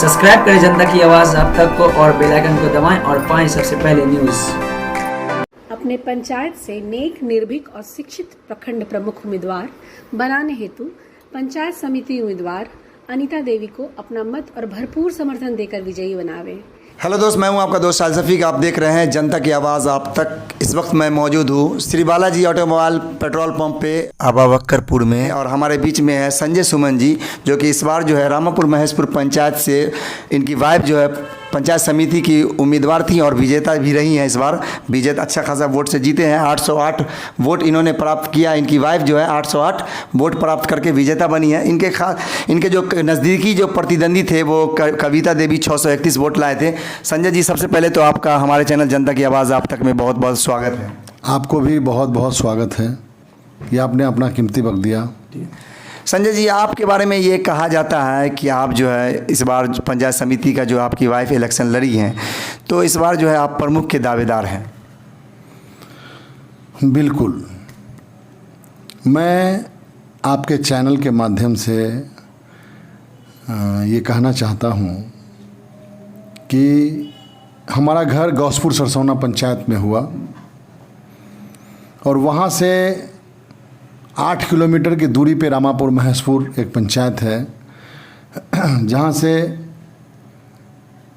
Subscribe करें जनता की आवाज़ आप तक को और बेल आइकन को दबाएं और पाएं सबसे पहले न्यूज़। अपने पंचायत से नेक, निर्भीक और शिक्षित प्रखंड प्रमुख उम्मीदवार बनाने हेतु पंचायत समिति उम्मीदवार अनीता देवी को अपना मत और भरपूर समर्थन देकर विजयी बनावे। हेलो दोस्त, मैं हूं आपका दोस्त शाहिद शफीक। आप देख रहे हैं जनता की आवाज़ आप तक। इस वक्त मैं मौजूद हूं Shri Balaji automobile petrol pump पे अबुबकरपुर में, और हमारे बीच में है संजय सुमन जी, जो कि इस बार जो है रामापुर महेशपुर पंचायत से इनकी वाइफ जो है पंचायत समिति की उम्मीदवार थी और विजेता भी रही हैं। इस बार विजेता अच्छा खासा वोट से जीते हैं। 808 वोट इन्होंने प्राप्त किया। इनकी वाइफ जो है 808 वोट प्राप्त करके विजेता बनी है। इनके जो नज़दीकी जो प्रतिद्वंदी थे वो कविता देवी 631 वोट लाए थे। संजय जी, सबसे पहले तो आपका हमारे चैनल जनता की आवाज़ आप तक में बहुत बहुत स्वागत है। आपको भी बहुत बहुत स्वागत है, ये आपने अपना कीमती वक्त दिया। संजय जी, आपके बारे में ये कहा जाता है कि आप जो है इस बार पंचायत समिति का जो आपकी वाइफ इलेक्शन लड़ी हैं, तो इस बार जो है आप प्रमुख के दावेदार हैं। बिल्कुल, मैं आपके चैनल के माध्यम से ये कहना चाहता हूँ कि हमारा घर गौसपुर सरसौना पंचायत में हुआ और वहाँ से 8 किलोमीटर की दूरी पे रामापुर महेशपुर एक पंचायत है, जहाँ से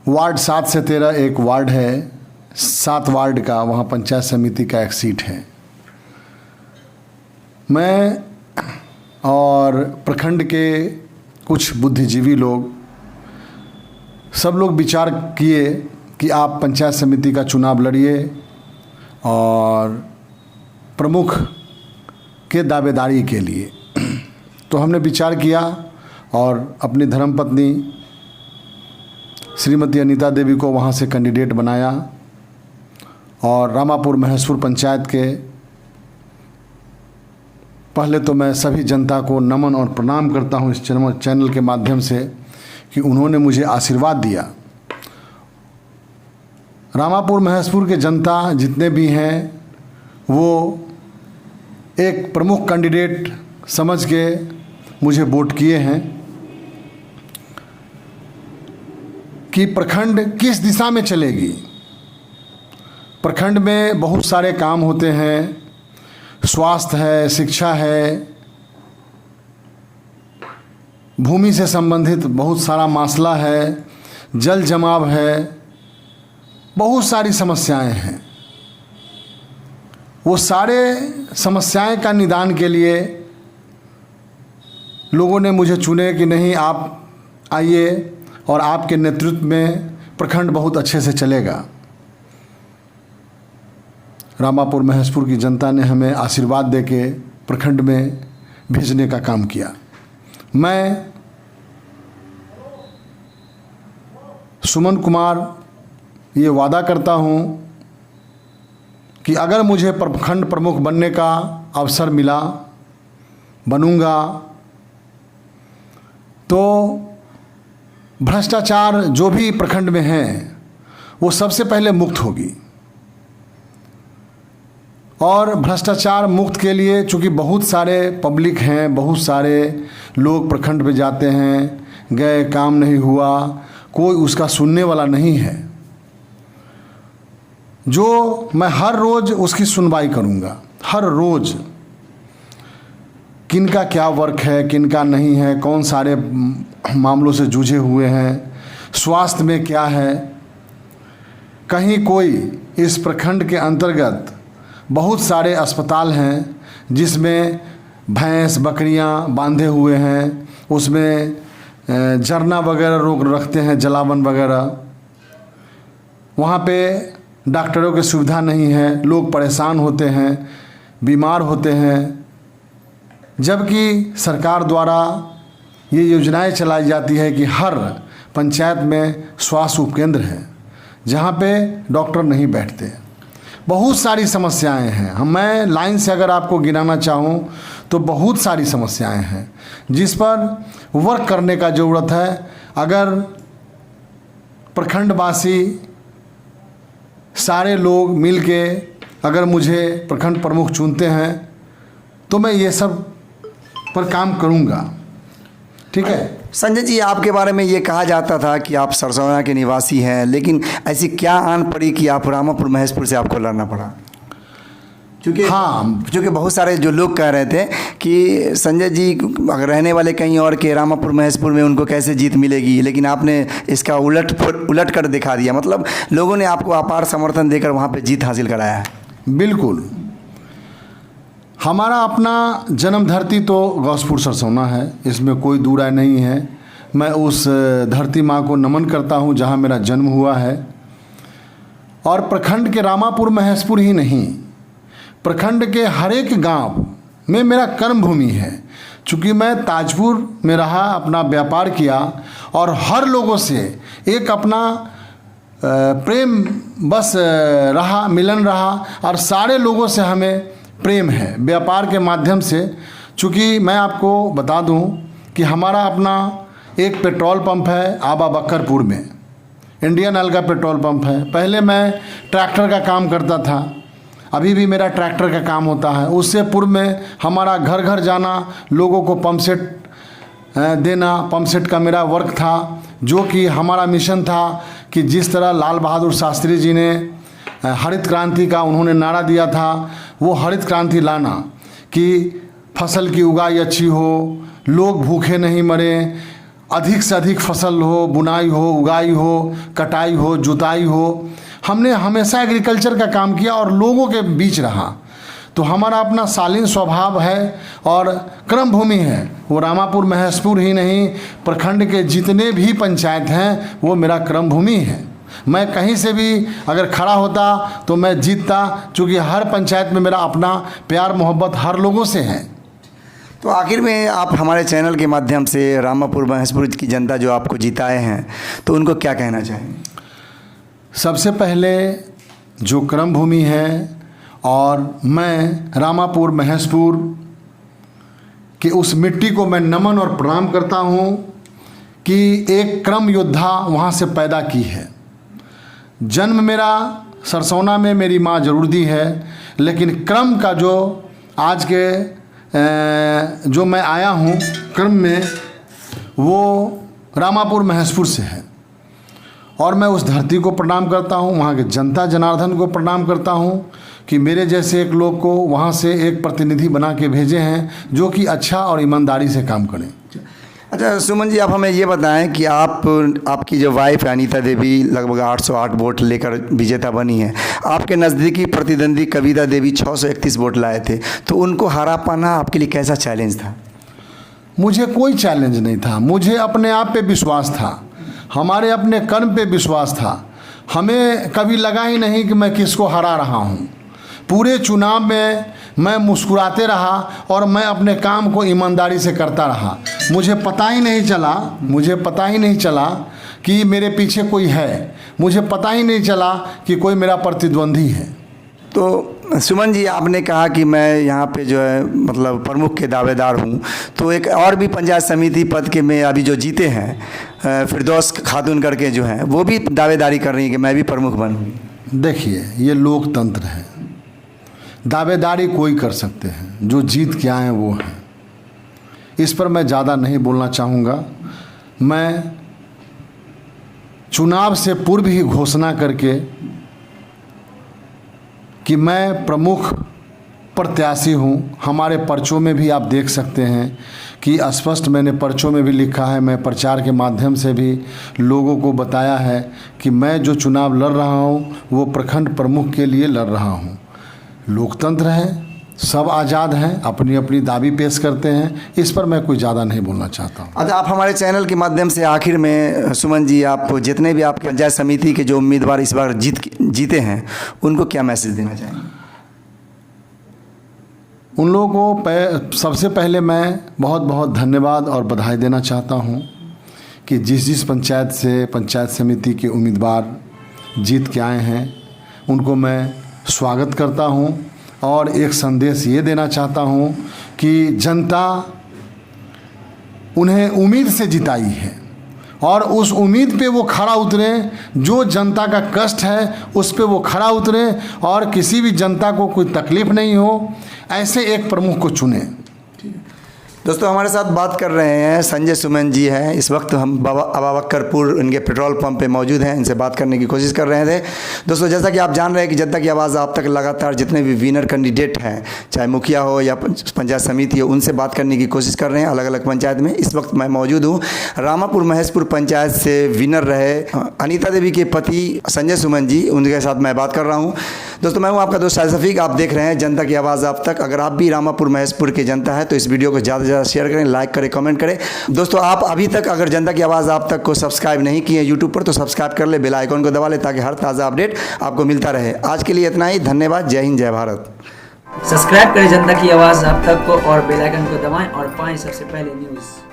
वार्ड 7 से 13 एक वार्ड है। 7 वार्ड का वहाँ पंचायत समिति का एक सीट है। मैं और प्रखंड के कुछ बुद्धिजीवी लोग सब लोग विचार किए कि आप पंचायत समिति का चुनाव लड़िए और प्रमुख के दावेदारी के लिए। तो हमने विचार किया और अपनी धर्मपत्नी श्रीमती अनीता देवी को वहाँ से कैंडिडेट बनाया और रामापुर महेशपुर पंचायत के पहले तो मैं सभी जनता को नमन और प्रणाम करता हूँ इस चैनल के माध्यम से कि उन्होंने मुझे आशीर्वाद दिया। रामापुर महेशपुर के जनता जितने भी हैं वो एक प्रमुख कैंडिडेट समझ के मुझे वोट किए हैं कि प्रखंड किस दिशा में चलेगी। प्रखंड में बहुत सारे काम होते हैं, स्वास्थ्य है, शिक्षा है, भूमि से संबंधित बहुत सारा मसला है, जल जमाव है, बहुत सारी समस्याएं हैं। वो सारे समस्याएं का निदान के लिए लोगों ने मुझे चुने कि नहीं, आप आइए और आपके नेतृत्व में प्रखंड बहुत अच्छे से चलेगा। रामापुर महेशपुर की जनता ने हमें आशीर्वाद देके प्रखंड में भेजने का काम किया। मैं सुमन कुमार ये वादा करता हूँ कि अगर मुझे प्रखंड प्रमुख बनने का अवसर मिला, बनूंगा, तो भ्रष्टाचार जो भी प्रखंड में है वो सबसे पहले मुक्त होगी। और भ्रष्टाचार मुक्त के लिए चूँकि बहुत सारे पब्लिक हैं, बहुत सारे लोग प्रखंड में जाते हैं, गए, काम नहीं हुआ, कोई उसका सुनने वाला नहीं है, जो मैं हर रोज़ उसकी सुनवाई करूंगा। हर रोज़ किनका क्या वर्क है, किनका नहीं है, कौन सारे मामलों से जूझे हुए हैं, स्वास्थ्य में क्या है। कहीं कोई इस प्रखंड के अंतर्गत बहुत सारे अस्पताल हैं जिसमें भैंस बकरियां बांधे हुए हैं, उसमें झरना वगैरह रोक रखते हैं, जलावन वगैरह, वहाँ पे डॉक्टरों की सुविधा नहीं है, लोग परेशान होते हैं, बीमार होते हैं। जबकि सरकार द्वारा ये योजनाएं चलाई जाती है कि हर पंचायत में स्वास्थ्य उपकेंद्र है जहाँ पे डॉक्टर नहीं बैठते। बहुत सारी समस्याएं हैं। मैं लाइन से अगर आपको गिनाना चाहूँ तो बहुत सारी समस्याएं हैं जिस पर वर्क करने का ज़रूरत है। अगर प्रखंडवासी सारे लोग मिलके अगर मुझे प्रखंड प्रमुख चुनते हैं तो मैं ये सब पर काम करूँगा। ठीक है। संजय जी, आपके बारे में ये कहा जाता था कि आप सरसौना के निवासी हैं, लेकिन ऐसी क्या आन पड़ी कि आप रामापुर महेशपुर से आपको लड़ना पड़ा? क्योंकि बहुत सारे जो लोग कह रहे थे कि संजय जी अगर रहने वाले कहीं और के रामापुर महेशपुर में उनको कैसे जीत मिलेगी, लेकिन आपने इसका उलट कर दिखा दिया। मतलब लोगों ने आपको अपार समर्थन देकर वहाँ पे जीत हासिल कराया है। बिल्कुल, हमारा अपना जन्म धरती तो गौसपुर सरसौना है, इसमें कोई दो राय नहीं है। मैं उस धरती माँ को नमन करता हूँ जहाँ मेरा जन्म हुआ है। और प्रखंड के रामापुर महेशपुर ही नहीं, प्रखंड के हर एक गांव में मेरा कर्म भूमि है। चूँकि मैं ताजपुर में रहा, अपना व्यापार किया और हर लोगों से एक अपना प्रेम बस रहा, मिलन रहा और सारे लोगों से हमें प्रेम है व्यापार के माध्यम से। चूँकि मैं आपको बता दूं कि हमारा अपना एक पेट्रोल पंप है आबा बक्करपुर में, इंडियन ऑयल का पेट्रोल पंप है। पहले मैं ट्रैक्टर का काम करता था, अभी भी मेरा ट्रैक्टर का काम होता है। उससे पूर्व में हमारा घर घर जाना, लोगों को पंप सेट देना, पंप सेट का मेरा वर्क था, जो कि हमारा मिशन था कि जिस तरह लाल बहादुर शास्त्री जी ने हरित क्रांति का उन्होंने नारा दिया था, वो हरित क्रांति लाना कि फसल की उगाई अच्छी हो, लोग भूखे नहीं मरे, अधिक से अधिक फसल हो, बुनाई हो, उगाई हो, कटाई हो, जुताई हो। हमने हमेशा एग्रीकल्चर का काम किया और लोगों के बीच रहा। तो हमारा अपना शालीन स्वभाव है और कर्म भूमि है। वो रामापुर महेशपुर ही नहीं, प्रखंड के जितने भी पंचायत हैं वो मेरा कर्म भूमि है। मैं कहीं से भी अगर खड़ा होता तो मैं जीतता, क्योंकि हर पंचायत में मेरा अपना प्यार मोहब्बत हर लोगों से है। तो आखिर में आप हमारे चैनल के माध्यम से रामापुर महेशपुर की जनता जो आपको जिताए हैं, तो उनको क्या कहना चाहेंगे? सबसे पहले जो कर्म भूमि है और मैं रामापुर महेशपुर कि उस मिट्टी को मैं नमन और प्रणाम करता हूँ कि एक क्रम योद्धा वहाँ से पैदा की है। जन्म मेरा सरसौना में मेरी माँ जरूर दी है, लेकिन क्रम का जो आज के जो मैं आया हूँ क्रम में, वो रामापुर महेशपुर से है। और मैं उस धरती को प्रणाम करता हूँ, वहाँ के जनता जनार्दन को प्रणाम करता हूँ कि मेरे जैसे एक लोग को वहाँ से एक प्रतिनिधि बना के भेजे हैं जो कि अच्छा और ईमानदारी से काम करें। अच्छा सुमन जी, आप हमें ये बताएं कि आपकी जो वाइफ है अनीता देवी लगभग 808 वोट लेकर विजेता बनी है। आपके नज़दीकी प्रतिद्वंदी कविता देवी 631 वोट लाए थे, तो उनको हरा पाना आपके लिए कैसा चैलेंज था? मुझे कोई चैलेंज नहीं था, मुझे अपने आप पे विश्वास था, हमारे अपने कर्म पे विश्वास था। हमें कभी लगा ही नहीं कि मैं किसको हरा रहा हूँ। पूरे चुनाव में मैं मुस्कुराते रहा और मैं अपने काम को ईमानदारी से करता रहा। मुझे पता ही नहीं चला कि मेरे पीछे कोई है, मुझे पता ही नहीं चला कि कोई मेरा प्रतिद्वंदी है। तो सुमन जी, आपने कहा कि मैं यहाँ पे जो है मतलब प्रमुख के दावेदार हूँ, तो एक और भी पंचायत समिति पद के में अभी जो जीते हैं फिरदौस खातून करके जो हैं, वो भी दावेदारी कर रही हैं कि मैं भी प्रमुख बनूँ। देखिए, ये लोकतंत्र है, दावेदारी कोई कर सकते हैं, जो जीत के आए हैं वो हैं। इस पर मैं ज़्यादा नहीं बोलना चाहूँगा। मैं चुनाव से पूर्व ही घोषणा करके कि मैं प्रमुख प्रत्याशी हूँ, हमारे पर्चों में भी आप देख सकते हैं कि स्पष्ट मैंने पर्चों में भी लिखा है, मैं प्रचार के माध्यम से भी लोगों को बताया है कि मैं जो चुनाव लड़ रहा हूँ वो प्रखंड प्रमुख के लिए लड़ रहा हूँ। लोकतंत्र है, सब आज़ाद हैं, अपनी अपनी दावी पेश करते हैं, इस पर मैं कोई ज़्यादा नहीं बोलना चाहता हूँ। अच्छा, आप हमारे चैनल के माध्यम से आखिर में सुमन जी, आप जितने भी आपके पंचायत समिति के जो उम्मीदवार इस बार जीते हैं, उनको क्या मैसेज देना चाहेंगे? उन लोगों को सबसे पहले मैं बहुत बहुत धन्यवाद और बधाई देना चाहता हूँ कि जिस पंचायत समिति के उम्मीदवार जीत के आए हैं उनको मैं स्वागत करता हूँ और एक संदेश ये देना चाहता हूँ कि जनता उन्हें उम्मीद से जिताई है और उस उम्मीद पे वो खरा उतरें। जो जनता का कष्ट है उस पे वो खरा उतरें और किसी भी जनता को कोई तकलीफ़ नहीं हो, ऐसे एक प्रमुख को चुनें। दोस्तों हमारे साथ बात कर रहे हैं संजय सुमन जी हैं। इस वक्त हम अबाबक्करपुर इनके पेट्रोल पंप पे मौजूद हैं, इनसे बात करने की कोशिश कर रहे थे। दोस्तों जैसा कि आप जान रहे हैं कि जनता की आवाज़ आप तक लगातार जितने भी विनर कैंडिडेट हैं, चाहे मुखिया हो या पंचायत समिति हो, उनसे बात करने की कोशिश कर रहे हैं अलग अलग पंचायत में। इस वक्त मैं मौजूद हूँ रामापुर महेशपुर पंचायत से विनर रहे अनीता देवी के पति संजय सुमन जी, उनके साथ मैं बात कर रहा हूँ। दोस्तों मैं हूँ आपका दोस्त शाहिद शफीक, आप देख रहे हैं जनता की आवाज़ आप तक। अगर आप भी रामापुर महेशपुर के जनता है तो इस वीडियो को ज़्यादा से ज़्यादा शेयर करें, लाइक करें, कमेंट करें। दोस्तों आप अभी तक अगर जनता की आवाज़ आप तक को सब्सक्राइब नहीं किए यूट्यूब पर तो सब्सक्राइब कर ले, बेल आइकन को दबा ले ताकि हर ताज़ा अपडेट आपको मिलता रहे। आज के लिए इतना ही, धन्यवाद, जय हिंद, जय भारत। सब्सक्राइब करें जनता की आवाज़ आप तक को और बेल आइकन को दबाएं और पाएं सबसे पहले न्यूज़।